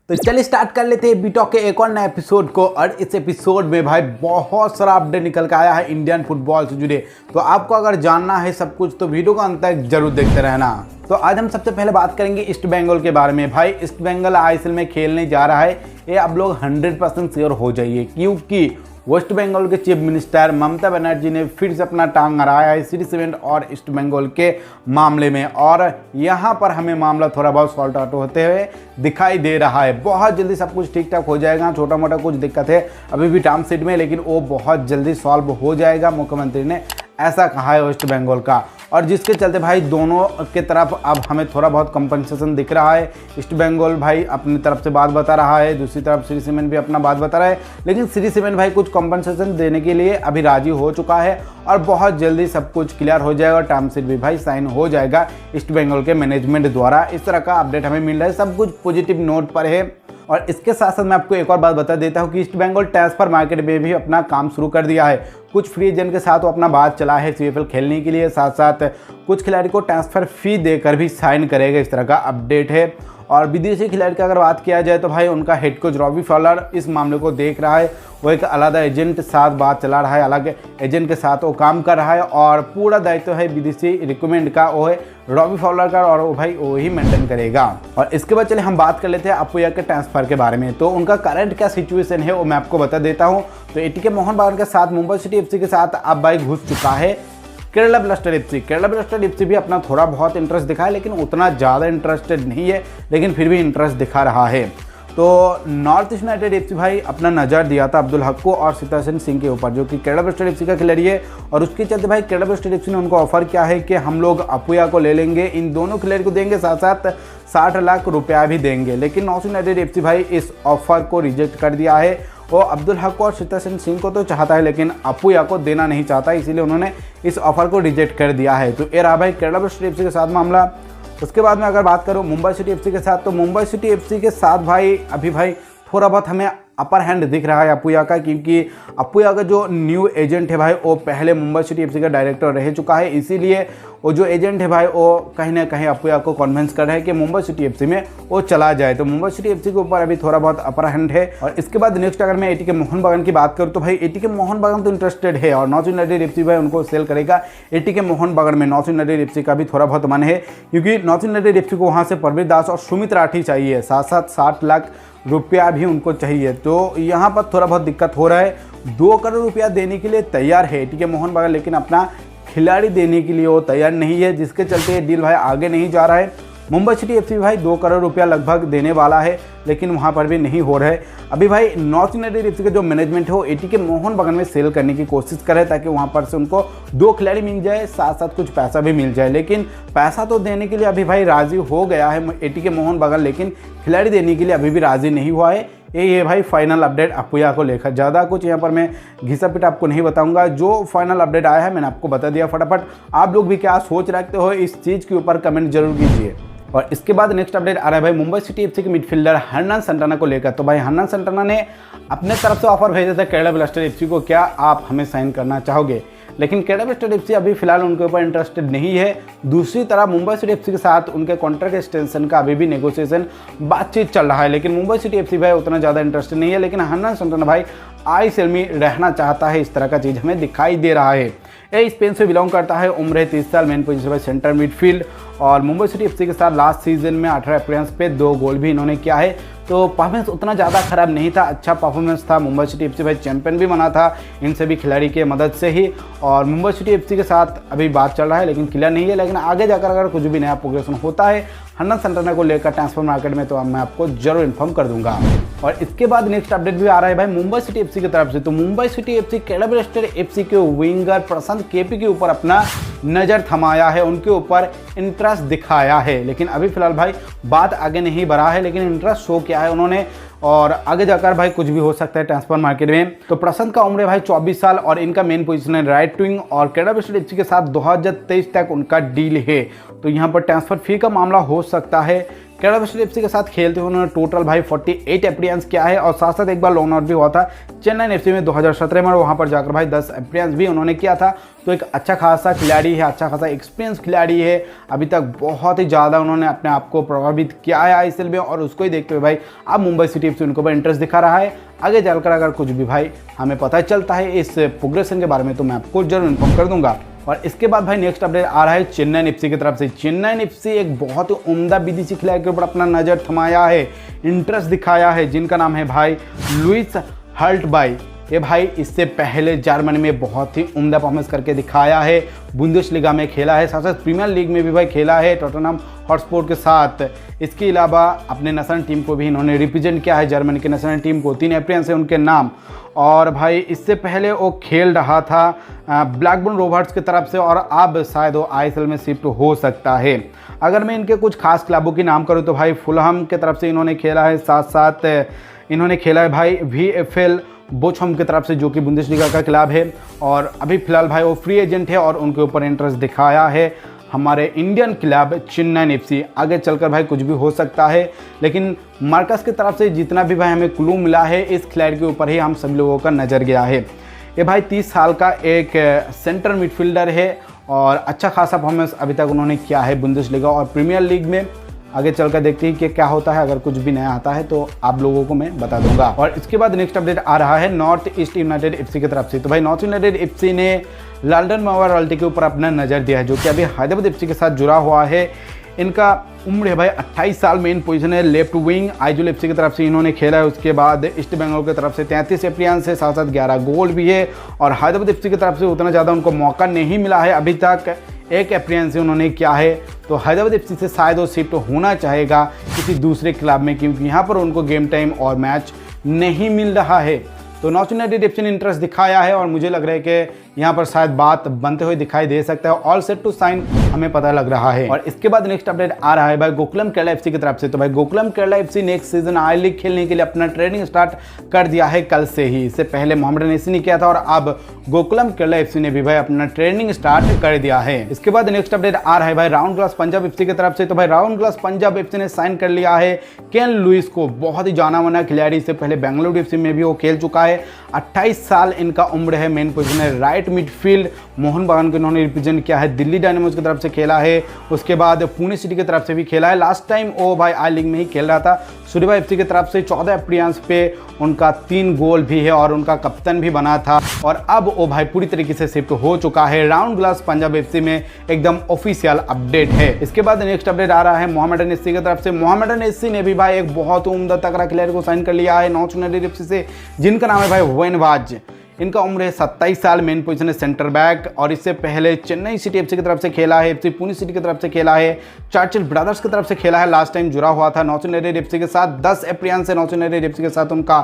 तो चलिए स्टार्ट कर लेते हैं बीटॉक के एक और नए एपिसोड को। और इस एपिसोड में भाई बहुत सारा अपडेट निकल के आया है इंडियन फुटबॉल से जुड़े। तो आपको अगर जानना है सब कुछ तो वीडियो का अंत तक जरूर देखते रहना। तो आज हम सबसे पहले बात करेंगे ईस्ट बंगाल के बारे में। भाई ईस्ट बंगाल आईएसएल में खेलने जा रहा है, ये आप लोग 100% श्योर हो जाइए, क्योंकि वेस्ट बंगाल के चीफ मिनिस्टर ममता बनर्जी ने फिर से अपना टांग अड़ाया है सीरीज इवेंट और ईस्ट बंगाल के मामले में। और यहाँ पर हमें मामला थोड़ा बहुत सॉल्ट आउट होते हुए दिखाई दे रहा है। बहुत जल्दी सब कुछ ठीक ठाक हो जाएगा। छोटा मोटा कुछ दिक्कत है अभी भी टर्म शीट में, लेकिन वो बहुत जल्दी सॉल्व हो जाएगा, मुख्यमंत्री ने ऐसा कहा है वेस्ट बंगाल का। और जिसके चलते भाई दोनों के तरफ अब हमें थोड़ा बहुत कंपनसेशन दिख रहा है। ईस्ट बंगाल भाई अपनी तरफ से बात बता रहा है, दूसरी तरफ श्री सीमेंट भी अपना बात बता रहा है, लेकिन श्री सीमेंट भाई कुछ कंपनसेशन देने के लिए अभी राजी हो चुका है और बहुत जल्दी सब कुछ क्लियर हो जाएगा और टर्म शीट भी भाई साइन हो जाएगा ईस्ट बंगाल के मैनेजमेंट द्वारा। इस तरह का अपडेट हमें मिल रहा है, सब कुछ पॉजिटिव नोट पर है। और इसके साथ साथ मैं आपको एक और बात बता देता हूं कि ईस्ट बंगाल ट्रांसफर मार्केट में भी अपना काम शुरू कर दिया है। कुछ फ्री एजेंट के साथ वो अपना बात चला है सीएफएल खेलने के लिए, साथ साथ कुछ खिलाड़ी को ट्रांसफर फी देकर भी साइन करेगा, इस तरह का अपडेट है। और विदेशी खिलाड़ी की अगर बात किया जाए तो भाई उनका हेड कोच रॉबी फॉलर इस मामले को देख रहा है। वो एक अलग एजेंट के साथ बात चला रहा है, अलग एजेंट के साथ वो काम कर रहा है और पूरा दायित्व है विदेशी रिक्रूटमेंट का वो है रॉबी फॉलर का, और वो भाई वो ही मेंटेन करेगा। और इसके बाद चले हम बात कर लेते हैं अपुया के ट्रांसफर के बारे में। तो उनका करंट क्या सिचुएशन है वो मैं आपको बता देता हूँ। तो एटीके मोहन बागान के साथ मुंबई सिटी एफसी के साथ अब भाई घुस चुका है Kerala blaster FC. Kerala blaster FC भी अपना थोड़ा बहुत इंटरेस्ट दिखा है, लेकिन उतना ज़्यादा इंटरेस्टेड नहीं है, लेकिन फिर भी इंटरेस्ट दिखा रहा है। तो नॉर्थ ईस्ट यूनाइटेड एफसी भाई अपना नज़र दिया था अब्दुल हक को और सितासन सिंह के ऊपर, जो कि केरला ब्लास्टर एफसी का खिलाड़ी है। और उसके चलते भाई केरला ब्लास्टर एफसी ने उनको ऑफर किया है कि हम लोग अपुया को ले लेंगे, इन दोनों खिलाड़ी को देंगे, साथ साथ 60 लाख रुपया भी देंगे। लेकिन नॉर्थ यूनाइटेड एफसी भाई इस ऑफर को रिजेक्ट कर दिया है। वो अब्दुल हक और सितासन सिंह को तो चाहता है, लेकिन अपुया को देना नहीं चाहता, इसीलिए उन्होंने इस ऑफर को रिजेक्ट कर दिया है। तो ये रहा भाई केरला ब्लास्टर एफसी के साथ मामला। उसके बाद में अगर बात करूँ मुंबई सिटी एफसी के साथ, तो मुंबई सिटी एफसी के साथ भाई अभी भाई थोड़ा बहुत हमें अपर हैंड दिख रहा है अपुया का, क्योंकि अपुया का जो न्यू एजेंट है भाई वो पहले मुंबई सिटी एफसी का डायरेक्टर रह चुका है, इसीलिए वो जो एजेंट है भाई वो कहीं ना कहीं अपुया को कन्विंस कर रहा है कि मुंबई सिटी एफसी में वो चला जाए। तो मुंबई सिटी एफसी के ऊपर अभी थोड़ा बहुत अपर हैंड है। और इसके बाद नेक्स्ट अगर मैं एटीके मोहन बागान की बात करूँ तो भाई एटीके मोहन बागान तो इंटरेस्टेड है और नॉर्थ यूनाइटेड एफसी भाई उनको सेल करेगा। एटीके मोहन बागान में नॉर्थ यूनाइटेड एफसी का भी थोड़ा बहुत मन है, क्योंकि नॉर्थ यूनाइटेड एफसी को वहाँ से परवेज दास और सुमित राठी चाहिए, साथ साथ 60 लाख रुपया भी उनको चाहिए। तो यहाँ पर थोड़ा बहुत दिक्कत हो रहा है। 2 करोड़ रुपया देने के लिए तैयार है एटीके मोहन बागान, लेकिन अपना खिलाड़ी देने के लिए वो तैयार नहीं है, जिसके चलते ये डील भाई आगे नहीं जा रहा है। मुंबई सिटी एफसी भाई 2 करोड़ रुपया लगभग देने वाला है, लेकिन वहाँ पर भी नहीं हो रहा है। अभी भाई नॉर्थ यूनाइटेड एफसी का जो मैनेजमेंट है वो एटीके मोहन बागान में सेल करने की कोशिश करे, ताकि वहाँ पर से उनको 2 खिलाड़ी मिल जाए, साथ साथ कुछ पैसा भी मिल जाए। लेकिन पैसा तो देने के लिए अभी भाई राजी हो गया है एटीके मोहन बागान, लेकिन खिलाड़ी देने के लिए अभी भी राजी नहीं हुआ है। यही है भाई फाइनल अपडेट अपुया को लेकर। ज़्यादा कुछ यहाँ पर मैं घिसा पिटा आपको नहीं बताऊंगा, जो फाइनल अपडेट आया है मैंने आपको बता दिया। फटाफट आप लोग भी क्या सोच रखते हो इस चीज़ के ऊपर कमेंट जरूर कीजिए। और इसके बाद नेक्स्ट अपडेट आ रहा है भाई मुंबई सिटी एफसी के मिडफील्डर हर्नान सैंटाना को लेकर। तो भाई हर्नान सैंटाना ने अपने तरफ से ऑफर भेजा था केरला ब्लास्टर एफसी को, क्या आप हमें साइन करना चाहोगे, लेकिन केरला ब्लास्टर एफसी अभी फिलहाल उनके ऊपर इंटरेस्टेड नहीं है। दूसरी तरफ मुंबई सिटी एफसी के साथ उनके कॉन्ट्रैक्ट एक्सटेंशन का अभी भी नेगोशिएशन बातचीत चल रहा है, लेकिन मुंबई सिटी एफसी भाई उतना ज़्यादा इंटरेस्टेड नहीं है। लेकिन हर्नान सैंटाना भाई आईएसएल में रहना चाहता है, इस तरह का चीज़ हमें दिखाई दे रहा है। ये स्पेन से बिलोंग करता है, उम्र है 30 साल, मेन पोजीशन है सेंटर मिडफील्ड। और मुंबई सिटी एफसी के साथ लास्ट सीजन में 18 अपीयरेंस पे 2 गोल भी इन्होंने किया है। तो परफॉर्मेंस उतना ज़्यादा खराब नहीं था, अच्छा परफॉर्मेंस था। मुंबई सिटी एफसी भाई चैंपियन भी बना था इन सभी खिलाड़ी के मदद से ही। और मुंबई सिटी एफसी के साथ अभी बात चल रहा है, लेकिन क्लियर नहीं है। लेकिन आगे जाकर अगर कुछ भी नया प्रोग्रेशन होता है हर्नान सैंटाना को लेकर ट्रांसफर मार्केट में, तो मैं आपको जरूर इन्फॉर्म कर दूंगा। और इसके बाद नेक्स्ट अपडेट भी आ रहा है भाई मुंबई सिटी एफसी की तरफ से। तो Mumbai city FC Kerala blaster FC के विंगर प्रशांत केपी के ऊपर अपना नज़र थमाया है, उनके ऊपर इंटरेस्ट दिखाया है। लेकिन अभी फिलहाल भाई बात आगे नहीं बढ़ा है, लेकिन इंटरेस्ट शो किया है उन्होंने। और आगे जाकर भाई कुछ भी हो सकता है ट्रांसफर मार्केट में। तो प्रशांत का उम्र है भाई 24 साल और इनका मेन पोजीशन है राइट विंग और केरला ब्लास्टर एफसी के साथ 2023 तक उनका डील है। तो यहाँ पर ट्रांसफर फी का मामला हो सकता है। केरला ब्लास्टर्स एफसी के साथ खेलते हुए उन्होंने टोटल भाई 48 अपीयरेंस किया है और साथ साथ एक बार लोन आउट भी हुआ था चेन्नई एफसी में 2017 में, वहां पर जाकर भाई 10 अपीयरेंस भी उन्होंने किया था। तो एक अच्छा खासा खिलाड़ी है, अच्छा खासा एक्सपीरियंस खिलाड़ी है। अभी तक बहुत ही ज़्यादा उन्होंने अपने आप को प्रभावित किया है आईएसएल में और उसको ही देखते हुए भाई अब मुंबई सिटी एफसी उनको इंटरेस्ट दिखा रहा है। आगे चलकर अगर कुछ भी भाई हमें पता चलता है इस प्रोग्रेशन के बारे में तो मैं आपको जरूर इन्फॉर्म कर दूंगा। और इसके बाद भाई नेक्स्ट अपडेट आ रहा है चेन्नई एफसी की तरफ से। चेन्नई एफसी एक बहुत ही उम्दा विदेशी खिलाड़ी के ऊपर अपना नज़र थमाया है, इंटरेस्ट दिखाया है, जिनका नाम है भाई लुइस हॉल्टबाई। ये भाई इससे पहले जर्मनी में बहुत ही उम्दा परफॉर्मेंस करके दिखाया है, बुंदेसलीगा में खेला है, साथ साथ प्रीमियर लीग में भी भाई खेला है टॉटनहम हॉटस्पर के साथ। इसके अलावा अपने नेशनल टीम को भी इन्होंने रिप्रेजेंट किया है, जर्मनी के नेशनल टीम को। 3 अपीयरेंस है उनके नाम। और भाई इससे पहले वो खेल रहा था ब्लैकबर्न रोवर्स की तरफ से और अब शायद वो आईएसएल में शिफ्ट हो सकता है। अगर मैं इनके कुछ खास क्लबों की नाम करूँ तो भाई फुलहम की तरफ से इन्होंने खेला है, साथ साथ इन्होंने खेला है भाई VfL बोचम की तरफ से जो कि बुंदेसलीगा का क्लब है। और अभी फिलहाल भाई वो फ्री एजेंट है और उनके ऊपर इंटरेस्ट दिखाया है हमारे इंडियन क्लब चेन्नई एफसी। आगे चलकर भाई कुछ भी हो सकता है, लेकिन मार्कस की तरफ से जितना भी भाई हमें क्लू मिला है इस खिलाड़ी के ऊपर ही हम सभी लोगों का नज़र गया है। ये भाई 30 साल का एक सेंटर मिडफील्डर है और अच्छा खासा परफॉर्मेंस अभी तक उन्होंने किया है बुंदेसलीगा और प्रीमियर लीग में। आगे चलकर देखते हैं कि क्या होता है, अगर कुछ भी नया आता है तो आप लोगों को मैं बता दूंगा। और इसके बाद नेक्स्ट अपडेट आ रहा है नॉर्थ ईस्ट यूनाइटेड एफसी की तरफ से। तो भाई नॉर्थ यूनाइटेड एफसी ने लॉल्डन मवाराल्टी के ऊपर अपना नज़र दिया है, जो कि अभी हैदराबाद एफसी के साथ जुड़ा हुआ है। इनका उम्र है भाई 28 साल, मेन पोजीशन है लेफ्ट विंग। आइजोल एफसी की तरफ से इन्होंने खेला है, उसके बाद ईस्ट बंगाल की तरफ से 33 अपीयरेंस है, साथ साथ 11 गोल भी है। और हैदराबाद एफसी की तरफ से उतना ज़्यादा उनको मौका नहीं मिला है, अभी तक 1 अपीयरेंस उन्होंने किया है। तो हैदराबाद एफसी से शायद वो शिफ्ट होना चाहेगा किसी दूसरे क्लब में, क्योंकि यहाँ पर उनको गेम टाइम और मैच नहीं मिल रहा है। तो नॉर्थ यूनाइटेड एफसी ने इंटरेस्ट दिखाया है और मुझे लग रहा है कि यहाँ पर शायद बात बनते हुए दिखाई दे सकता है। ऑल सेट टू साइन हमें पता लग रहा है। और इसके बाद नेक्स्ट अपडेट आ रहा है भाई गोकुलम केरला एफसी की तरफ से। तो भाई Gokulam Kerala FC next season I league खेलने के लिए अपना ट्रेनिंग स्टार्ट कर दिया है कल से ही। इससे पहले मोहम्मडन एसी ने किया था और अब गोकुलम केरला एफसी ने भी भाई अपना ट्रेनिंग स्टार्ट कर दिया है। इसके बाद नेक्स्ट अपडेट आ रहा है भाई राउंड ग्लास पंजाब एफसी की तरफ से। तो भाई राउंड ग्लास पंजाब एफसी ने साइन कर लिया है केन लुइस को, बहुत ही जाना माना खिलाड़ी। इससे पहले बेंगलुरु एफसी में भी वो खेल चुका है। 28 साल इनका उम्र है, मेन पोजीशन है राइट मिडफील्ड। मोहन बागान को इन्होंने रिप्रेजेंट किया है, दिल्ली डायनामोस की तरफ से खेला है, उसके बाद पुणे सिटी की तरफ से भी खेला है। लास्ट टाइम वो भाई आई लीग में ही खेल रहा था सूर्यवा एफसी की तरफ से। 14 अपीयरेंस पे उनका 3 गोल भी है और उनका कप्तान भी बना था। और अब वो भाई पूरी तरीके से शिफ्ट हो चुका है राउंड ग्लास पंजाब एफसी में, एकदम ऑफिशियल अपडेट है। इसके बाद नेक्स्ट अपडेट आ रहा है मोहम्मडन एसी की तरफ से। मोहम्मडन एसी ने भी भाई एक बहुत उम्दा तगड़ा खिलाड़ी को साइन कर लिया है नॉर्थ यूनाइटेड एफसी से, जिनका नाम है भाई वेनवाज। इनका उम्र है 27 साल, मेन पोजीशन है सेंटर बैक। और इससे पहले चेन्नई सिटी एफसी की तरफ से खेला है, एफसी पुणे सिटी की तरफ से खेला है, चर्चिल ब्रदर्स की तरफ से खेला है। लास्ट टाइम जुड़ा हुआ था नॉर्थ यूनाइटेड एफसी के साथ। 10 अपीयरेंस है नॉर्थ यूनाइटेड एफसी के साथ उनका।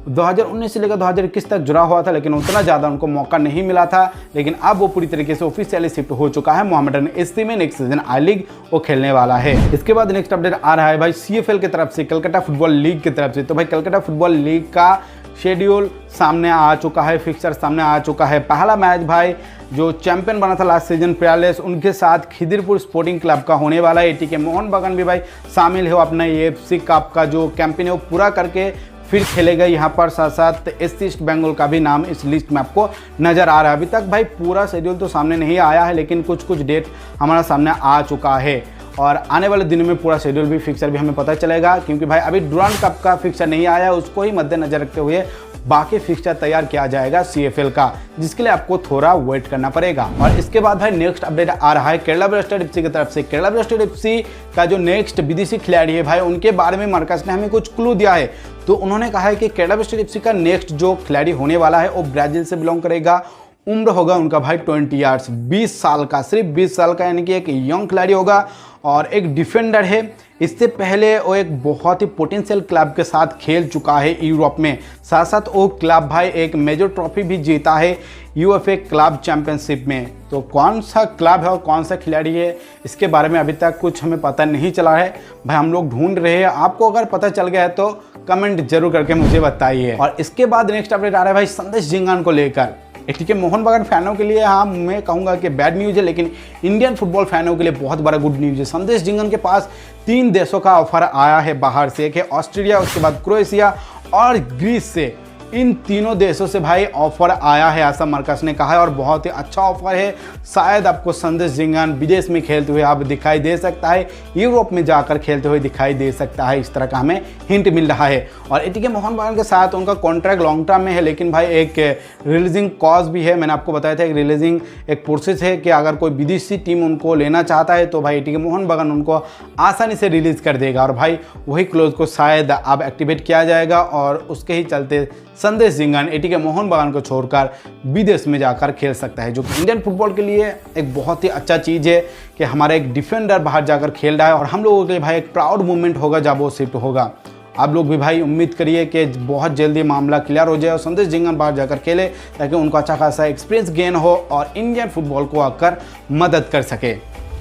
2019 से लेकर 2021 तक जुड़ा हुआ था, लेकिन उतना ज़्यादा उनको मौका नहीं मिला था। लेकिन अब वो पूरी तरीके से ऑफिशियली शिफ्ट हो चुका है मोहम्मडन एसी में। नेक्स्ट सीजन आई लीग वो खेलने वाला है। इसके बाद नेक्स्ट अपडेट आ रहा है भाई CFL की तरफ से, कलकत्ता फुटबॉल लीग की तरफ से। तो भाई कलकत्ता फुटबॉल लीग का शेड्यूल सामने आ चुका है, फिक्सर सामने आ चुका है। पहला मैच भाई जो चैंपियन बना था लास्ट सीजन पेयरलेस, उनके साथ खिदिरपुर स्पोर्टिंग क्लब का होने वाला है। ATK मोहन बागान भी भाई शामिल है, अपना AFC कप का जो कैंपेन है वो पूरा करके फिर खेलेगा यहाँ पर। साथ साथ SC ईस्ट बंगाल का भी नाम इस लिस्ट में आपको नज़र आ रहा है। अभी तक भाई पूरा शेड्यूल तो सामने नहीं आया है, लेकिन कुछ कुछ डेट हमारा सामने आ चुका है। और आने वाले दिनों में पूरा शेड्यूल भी, फिक्सर भी हमें पता चलेगा, क्योंकि भाई अभी डुरांड कप का फिक्सर नहीं आया, उसको ही मद्देनजर रखते हुए बाकी फिक्सचर तैयार किया जाएगा CFL का, जिसके लिए आपको थोड़ा वेट करना पड़ेगा। और इसके बाद भाई नेक्स्ट अपडेट आ रहा है केरला ब्लास्टर्स एफसी की तरफ से। केरला ब्लास्टर्स एफसी का जो नेक्स्ट विदेशी खिलाड़ी है भाई, उनके बारे में मार्कस ने हमें कुछ क्लू दिया है। तो उन्होंने कहा है कि केरला ब्लास्टर्स एफसी का नेक्स्ट जो खिलाड़ी होने वाला है वो ब्राजील से बिलोंग करेगा। उम्र होगा उनका भाई 20 ईयर्स, 20 साल का, सिर्फ 20 साल का, यानी कि एक यंग खिलाड़ी होगा और एक डिफेंडर है। इससे पहले वो एक बहुत ही पोटेंशियल क्लब के साथ खेल चुका है यूरोप में। साथ साथ वो क्लब भाई एक मेजर ट्रॉफी भी जीता है UFA क्लब चैंपियनशिप में। तो कौन सा क्लब है और कौन सा खिलाड़ी है, इसके बारे में अभी तक कुछ हमें पता नहीं चला है भाई, हम लोग ढूंढ रहे हैं। आपको अगर पता चल गया है तो कमेंट जरूर करके मुझे बताइए। और इसके बाद नेक्स्ट अपडेट आ रहा है भाई संदेश झिंगान को लेकर। ठीक है, मोहन बागान फैनों के लिए हाँ मैं कहूँगा कि बैड न्यूज़ है, लेकिन इंडियन फुटबॉल फैनों के लिए बहुत बड़ा गुड न्यूज़ है। संदेश झिंगन के पास 3 देशों का ऑफर आया है बाहर से। एक है ऑस्ट्रेलिया, उसके बाद क्रोएशिया और ग्रीस से। इन तीनों देशों से भाई ऑफर आया है, ऐसा मार्कस ने कहा है, और बहुत ही अच्छा ऑफर है। शायद आपको संदेश झिंगन विदेश में खेलते हुए आप दिखाई दे सकता है, यूरोप में जाकर खेलते हुए दिखाई दे सकता है, इस तरह का हमें हिंट मिल रहा है। और एटीके मोहन बागान के साथ उनका कॉन्ट्रैक्ट लॉन्ग टर्म में है, लेकिन भाई एक रिलीजिंग कॉज भी है। मैंने आपको बताया था एक रिलीजिंग एक प्रोसेस है कि अगर कोई विदेशी टीम उनको लेना चाहता है तो भाई एटीके मोहन बागान उनको आसानी से रिलीज़ कर देगा, और भाई वही क्लोज को शायद अब एक्टिवेट किया जाएगा, और उसके ही चलते संदेश झिंगन एटीके मोहन बागान को छोड़कर विदेश में जाकर खेल सकता है, जो कि इंडियन फुटबॉल के लिए एक बहुत ही अच्छा चीज़ है कि हमारा एक डिफेंडर बाहर जाकर खेल रहा है। और हम लोगों के लिए भाई एक प्राउड मोमेंट होगा जब वो शिफ्ट होगा। आप लोग भी भाई उम्मीद करिए कि बहुत जल्दी मामला क्लियर हो जाए और संदेश झिंगन बाहर जाकर खेले, ताकि उनको अच्छा खासा एक्सपीरियंस गेन हो और इंडियन फुटबॉल को आकर मदद कर सके।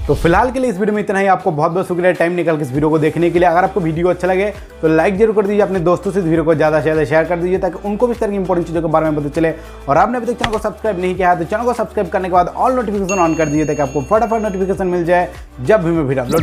तो फिलहाल के लिए इस वीडियो में इतना ही। आपको बहुत बहुत शुक्रिया टाइम निकाल के इस वीडियो को देखने के लिए। अगर आपको वीडियो अच्छा लगे तो लाइक जरूर कर दीजिए, अपने दोस्तों से इस वीडियो को ज़्यादा से ज़्यादा शेयर कर दीजिए, ताकि उनको भी इस तरह की इंपॉर्टेंट चीज़ों के बारे में पता चले। और आपने अभी तक चैनल को सब्सक्राइब नहीं किया है तो चैनल को सब्सक्राइब करने के बाद ऑल नोटिफिकेशन ऑन कर दीजिए, ताकि आपको फटाफट नोटिफिकेशन मिल जाए जब भी मैं वीडियो अपलोड